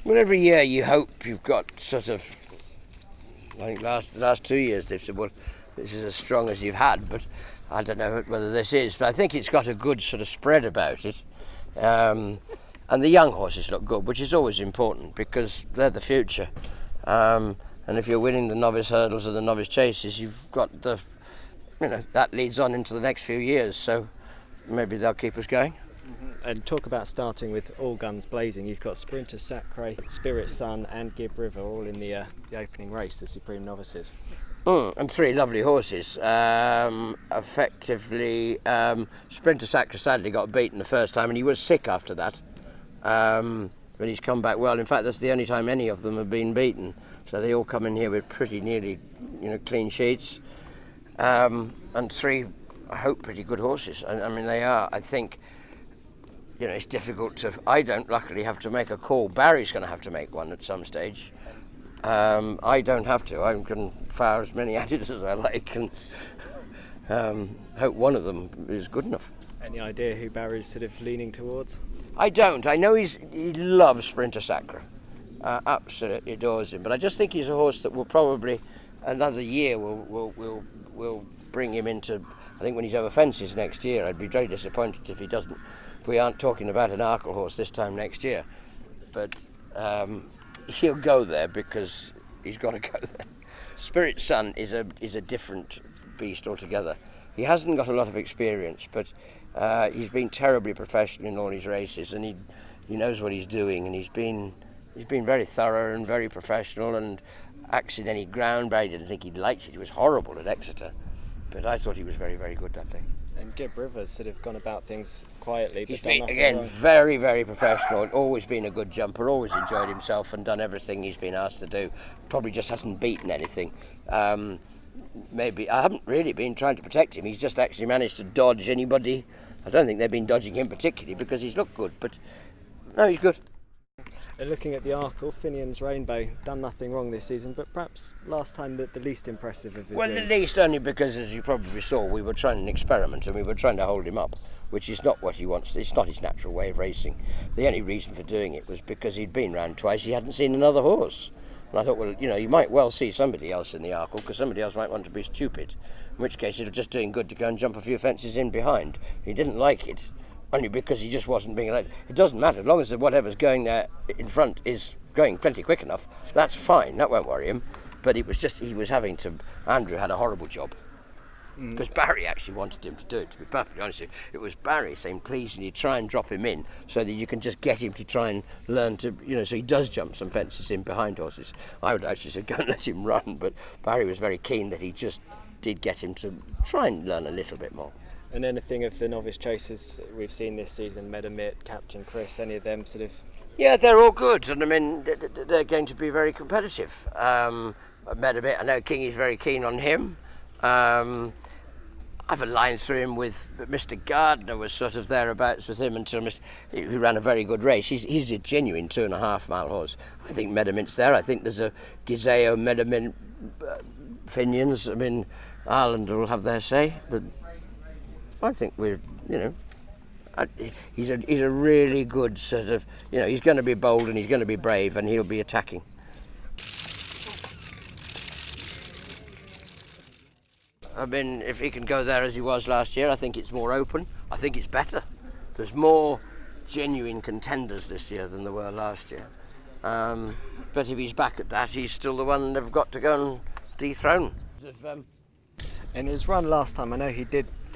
Well, every year you hope you've got sort of, I think the last 2 years they've said, well, this is as strong as you've had, but I don't know whether this is, but I think it's got a good sort of spread about it. And the young horses look good, which is always important because they're the future. And if you're winning the novice hurdles or the novice chases, you've got that leads on into the next few years, so maybe they'll keep us going. And talk about starting with all guns blazing. You've got Sprinter Sacre, Spirit Sun and Gib River all in the opening race, the Supreme Novices. And 3 lovely horses. Effectively, Sprinter Sacre sadly got beaten the first time and he was sick after that. But he's come back well. In fact, that's the only time any of them have been beaten. So they all come in here with pretty nearly clean sheets. And 3, I hope, pretty good horses. I mean, they are. I think it's difficult to. I don't luckily have to make a call. Barry's going to have to make one at some stage. I don't have to. I can fire as many at it as I like, and hope one of them is good enough. Any idea who Barry's sort of leaning towards? I don't. I know he loves Sprinter Sacre. Absolutely adores him. But I just think he's a horse that will probably another year will bring him into. I think when he's over fences next year, I'd be very disappointed if he doesn't. If we aren't talking about an Arkle horse this time next year, but he'll go there because he's got to go there. Spirit Sun is a different beast altogether. He hasn't got a lot of experience, but he's been terribly professional in all his races, and he knows what he's doing, and he's been very thorough and very professional, and axed any ground. But I didn't think he liked it. He was horrible at Exeter, but I thought he was very, very good that day. And Gib Rivers sort of gone about things quietly. He's been, again, very, very professional. Always been a good jumper, always enjoyed himself and done everything he's been asked to do. Probably just hasn't beaten anything. Maybe I haven't really been trying to protect him. He's just actually managed to dodge anybody. I don't think they've been dodging him particularly because he's looked good, but no, he's good. Looking at the Arkle, Finian's Rainbow, done nothing wrong this season, but perhaps last time the least impressive of his wins. The least only because, as you probably saw, we were trying an experiment and we were trying to hold him up, which is not what he wants. It's not his natural way of racing. The only reason for doing it was because he'd been round twice, he hadn't seen another horse. And I thought, well, you might well see somebody else in the Arkle because somebody else might want to be stupid, in which case it was just doing good to go and jump a few fences in behind. He didn't like it, only because he just wasn't being allowed. It doesn't matter, as long as whatever's going there in front is going plenty quick enough, that's fine, that won't worry him. But it was just, he was having to, Andrew had a horrible job. Because Barry actually wanted him to do it, to be perfectly honest with you. It was Barry saying, please, you try and drop him in so that you can just get him to try and learn to, so he does jump some fences in behind horses. I would actually say, go and let him run, but Barry was very keen that he just did get him to try and learn a little bit more. And anything of the novice chasers we've seen this season, Medamit, Captain Chris, any of them sort of? Yeah, they're all good, and I mean, they're going to be very competitive. Medamit, I know King is very keen on him. I've a line through him with Mr. Gardner was sort of thereabouts with him until who ran a very good race. He's a genuine 2.5 mile horse. I think Medamit's there. I think there's a Gizeo, Medamit, Finian's. I mean, Ireland will have their say, but I think we're, he's a really good sort of, he's going to be bold and he's going to be brave and he'll be attacking. I mean, if he can go there as he was last year, I think it's more open. I think it's better. There's more genuine contenders this year than there were last year. But if he's back at that, he's still the one they've got to go and dethrone. In his run last time, I know he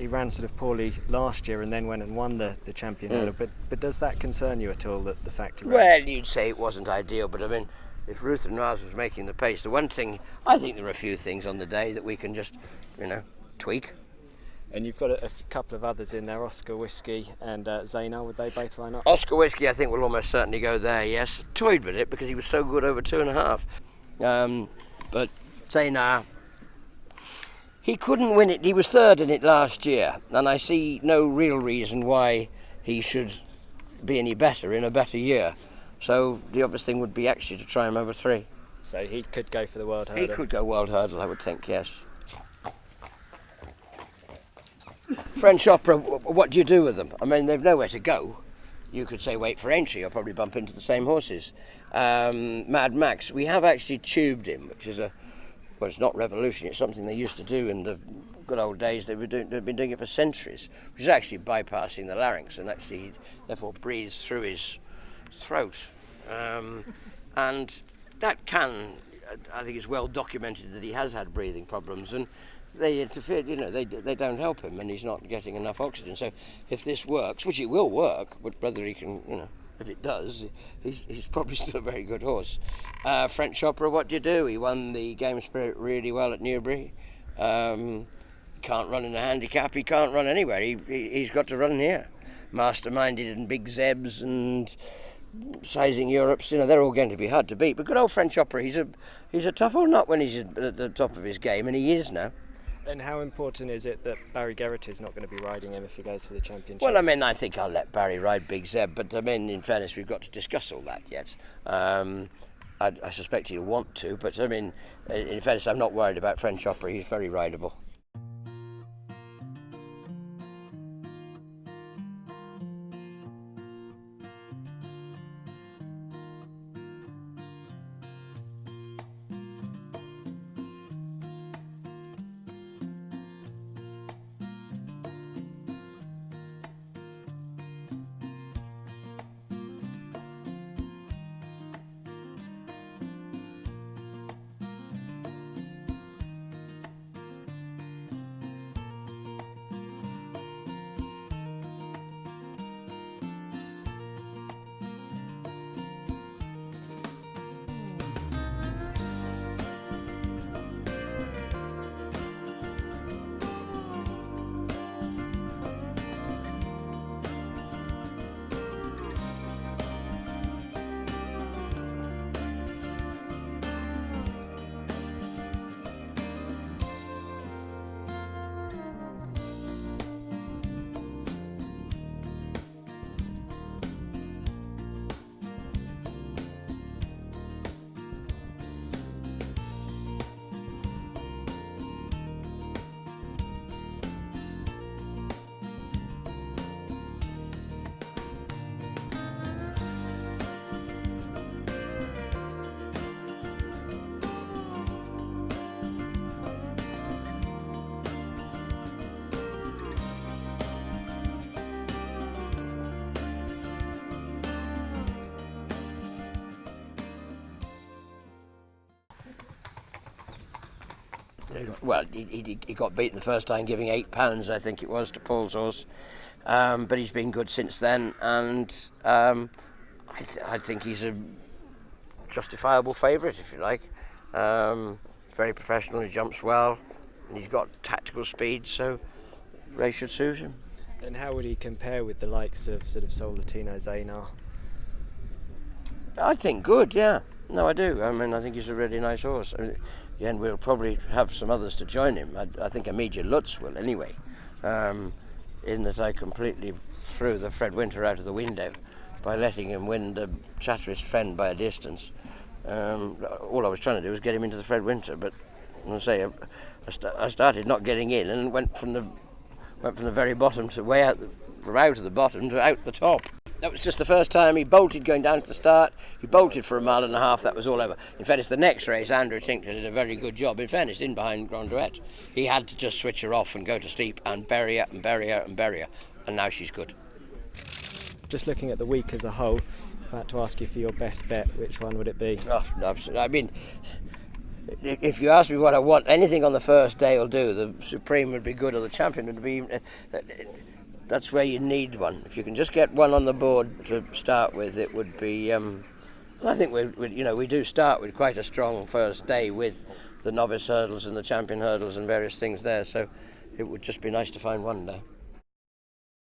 ran sort of poorly last year and then went and won the champion hurdle, but does that concern you at all, that the fact he ran? Well, you'd say it wasn't ideal, but I mean, if Ruth and Raz was making the pace, the one thing, I think there are a few things on the day that we can just, tweak. And you've got a couple of others in there, Oscar Whiskey and Zaina, would they both line up? Oscar Whiskey, I think, will almost certainly go there, yes. Toyed with it because he was so good over 2.5. But Zaina, he couldn't win it. He was third in it last year, and I see no real reason why he should be any better in a better year. So the obvious thing would be actually to try him over 3. So he could go for the world hurdle? He could go world hurdle, I would think, yes. French Opera, what do you do with them? I mean, they've nowhere to go. you could say wait for entry, you'll probably bump into the same horses. Mad Max, we have actually tubed him, which is well, it's not revolutionary, it's something they used to do in the good old days. They've been doing it for centuries, which is actually bypassing the larynx and actually he therefore breathes through his throat. And that I think it's well documented that he has had breathing problems, and they interfere, they don't help him, and he's not getting enough oxygen. So if this works, which it will work, but whether he can, if it does, he's probably still a very good horse. French Opera, what do? He won the Game Spirit really well at Newbury. Can't run in a handicap, he can't run anywhere, he's got to run here. Masterminded and Big Zebs and Sizing Europes, they're all going to be hard to beat. But good old French Opera, he's a tough old nut when he's at the top of his game, and he is now. And how important is it that Barry Gerrity is not going to be riding him if he goes for the championship? Well, I think I'll let Barry ride Big Zeb, but in fairness, we've got to discuss all that yet. I suspect he'll want to, but in fairness, I'm not worried about French Opera. He's very rideable. Well, he got beaten the first time, giving £8, I think it was, to Paul's horse. But he's been good since then, and I think he's a justifiable favourite, if you like. Very professional, he jumps well, and he's got tactical speed, so race should suit him. And how would he compare with the likes of sort of Solatino, Zanar? I think good, yeah. No, I do. I think he's a really nice horse. Again, we'll probably have some others to join him. I think Amidia Lutz will anyway, in that I completely threw the Fred Winter out of the window by letting him win the Chatterist Fen by a distance. All I was trying to do was get him into the Fred Winter, but I started not getting in and went from the very bottom to way out, from out of the bottom to out the top. That was just the first time he bolted going down to the start. He bolted for a mile and a half, that was all over. In fairness, the next race, Andrew Tinkler did a very good job. In fairness, in behind Grand Duet. He had to just switch her off and go to sleep and bury her and bury her and bury her. And now she's good. Just looking at the week as a whole, if I had to ask you for your best bet, which one would it be? Oh, absolutely. If you ask me what I want, anything on the first day will do. The Supreme would be good, or the Champion would be. That's where you need one. If you can just get one on the board to start with, it would be. I think we do start with quite a strong first day with the novice hurdles and the champion hurdles and various things there. So it would just be nice to find one now.